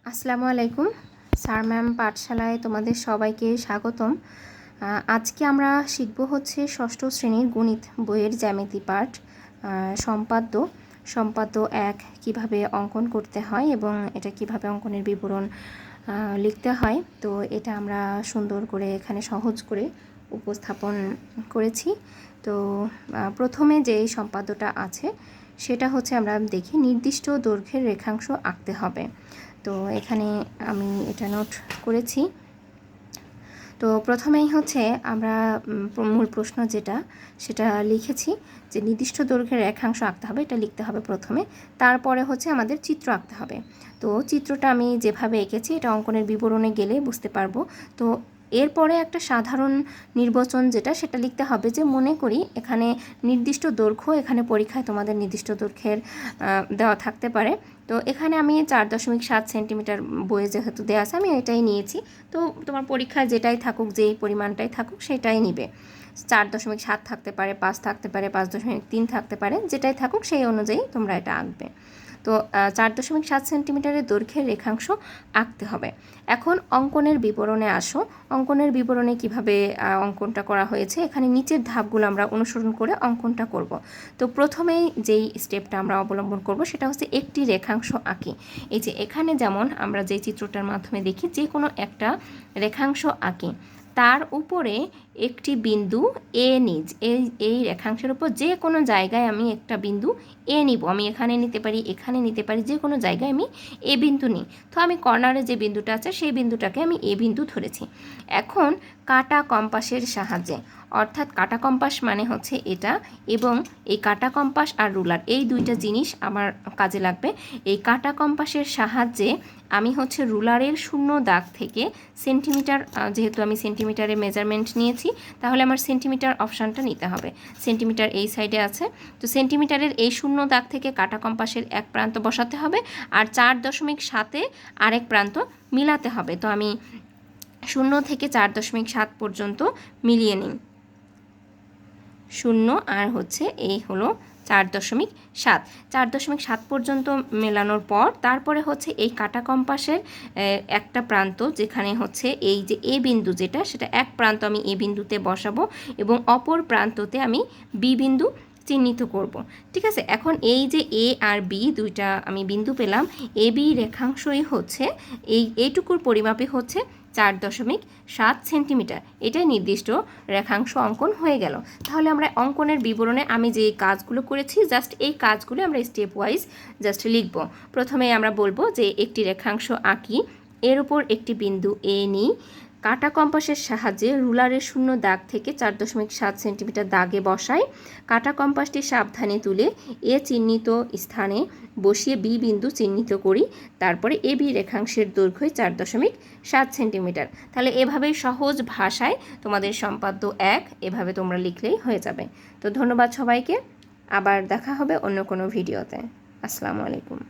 আসসালামু আলাইকুম sir ma'am পাঠশালায় তোমাদের সবাইকে স্বাগতম। আজকে আমরা শিখব হচ্ছে ষষ্ঠ শ্রেণীর গণিত বইয়ের জ্যামিতি পাঠ সম্পাদ্য সম্পাদ্য 1 কিভাবে অঙ্কন করতে হয় এবং এটা কিভাবে অঙ্কনের বিবরণ লিখতে হয়। তো এটা আমরা সুন্দর করে এখানে সহজ করে উপস্থাপন করেছি। তো প্রথমে যে সম্পাদ্যটা আছে সেটা হচ্ছে আমরা দেখি নির্দিষ্ট দৈর্ঘ্যের রেখাংশ আঁকতে হবে। তো এখানে আমি এটা নোট করেছি। তো প্রথমেই হচ্ছে আমরা মূল প্রশ্ন যেটা সেটা লিখেছি যে নির্দিষ্ট দৈর্ঘ্যের রেখাংশ আঁকতে হবে, এটা লিখতে হবে প্রথমে। তারপরে হচ্ছে আমাদের চিত্র আঁকতে হবে। তো চিত্রটা আমি যেভাবে এঁকেছি এটা অঙ্কনের বিবরণে গেলে বুঝতে পারবো। তো এরপরে একটা সাধারণ নির্বাচন যেটা সেটা লিখতে হবে যে মনে করি এখানে নির্দিষ্ট দৈর্ঘ্য, এখানে পরীক্ষায় তোমাদের নির্দিষ্ট দৈর্ঘ্যের দেওয়া থাকতে পারে। তো এখানে আমি 4.7 সেন্টিমিটার বইয়ে যেহেতু দেওয়া আছে আমি এটাই নিয়েছি। তো তোমার পরীক্ষায় যেটাই থাকুক, যেই পরিমাণটাই থাকুক সেটাই নিবে। 4.7 থাকতে পারে, 5 থাকতে পারে, 5.3 থাকতে পারে, যেটাই থাকুক সেই অনুযায়ী তোমরা এটা আঁকবে। তো 4.7 সেন্টিমিটারের দৈর্ঘ্যের রেখাংশ আঁকতে হবে। এখন অঙ্কনের বিবরণে আসো। অঙ্কনের বিবরণে কিভাবে অঙ্কনটা করা হয়েছে এখানে নিচের ধাপগুলো আমরা অনুসরণ করে অঙ্কনটা করব। তো প্রথমেই যেই স্টেপটা আমরা অবলম্বন করব সেটা হচ্ছে একটি রেখাংশ আঁকি। এই যে এখানে যেমন আমরা যে চিত্রটার মাধ্যমে দেখি যে কোনো একটা রেখাংশ আঁকি, তার উপরে একটি বিন্দু এ নিজ, এই রেখাংশের উপর যে কোনো জায়গায় আমি একটা বিন্দু এ নিব। আমি এখানে নিতে পারি, এখানে নিতে পারি, যে কোনো জায়গায় আমি এ বিন্দু নিই। তো আমি কর্নারে যে বিন্দুটা আছে সেই বিন্দুটাকে আমি এ বিন্দু ধরেছি। এখন কাটা কম্পাসের সাহায্যে, অর্থাৎ কাটা কম্পাস মানে হচ্ছে এটা, এবং এই কাটা কম্পাস আর রুলার এই দুইটা জিনিস আমার কাজে লাগবে। এই কাটা কম্পাসের সাহায্যে আমি হচ্ছে রুলারের শূন্য দাগ থেকে সেন্টিমিটার, যেহেতু আমি সেন্টিমিটারে মেজারমেন্ট নিয়েছি তাহলে আমার সেন্টিমিটার অপশানটা নিতে হবে। সেন্টিমিটার এই সাইডে আছে। তো সেন্টিমিটারের এই শূন্য দাগ থেকে কাটা কম্পাসের এক প্রান্ত বসাতে হবে আর 4.7 আরেক প্রান্ত মিলাতে হবে। তো আমি 0 থেকে 4.7 পর্যন্ত মিলিয়ে নিই। 0 আর হচ্ছে এই হলো 4.7। 4.7 পর্যন্ত মেলানোর পর তারপরে হচ্ছে এই কাটা কম্পাসের একটা প্রান্ত, যেখানে হচ্ছে এই যে এ বিন্দু যেটা, সেটা এক প্রান্ত আমি এ বিন্দুতে বসাবো এবং অপর প্রান্ততে আমি বি বিন্দু চিহ্নিত করব। ঠিক আছে, এখন এই যে এ আর বি দুইটা আমি বিন্দু পেলাম, এ বি রেখাংশই হচ্ছে এইটুকুর পরিমাপে হচ্ছে 4.7 সেন্টিমিটার। এটাই নির্দিষ্ট রেখাংশ অঙ্কন হয়ে গেল। তাহলে আমরা অঙ্কনের বিবরণে আমি যে কাজগুলো করেছি জাস্ট এই কাজগুলো আমরা স্টেপ ওয়াইজ জাস্ট লিখব। প্রথমে আমরা বলবো যে একটি রেখাংশ আঁকি, এর উপর একটি বিন্দু এ নিই, কাটা কম্পাসের সাহায্যে রুলারের শূন্য দাগ থেকে 4.7 সেন্টিমিটার দাগে বসাই, কাটা কম্পাসটি সাবধানে তুলে এ চিহ্নিত স্থানে বসিয়ে বি বিন্দু চিহ্নিত করি, তারপরে এ বি রেখাংশের দৈর্ঘ্য 4.7 সেন্টিমিটার। তাহলে এভাবেই সহজ ভাষায় তোমাদের সম্পাদ্য 1 এভাবে তোমরা লিখলেই হয়ে যাবে। তো ধন্যবাদ সবাইকে, আবার দেখা হবে অন্য কোনো ভিডিওতে। আসসালামু আলাইকুম।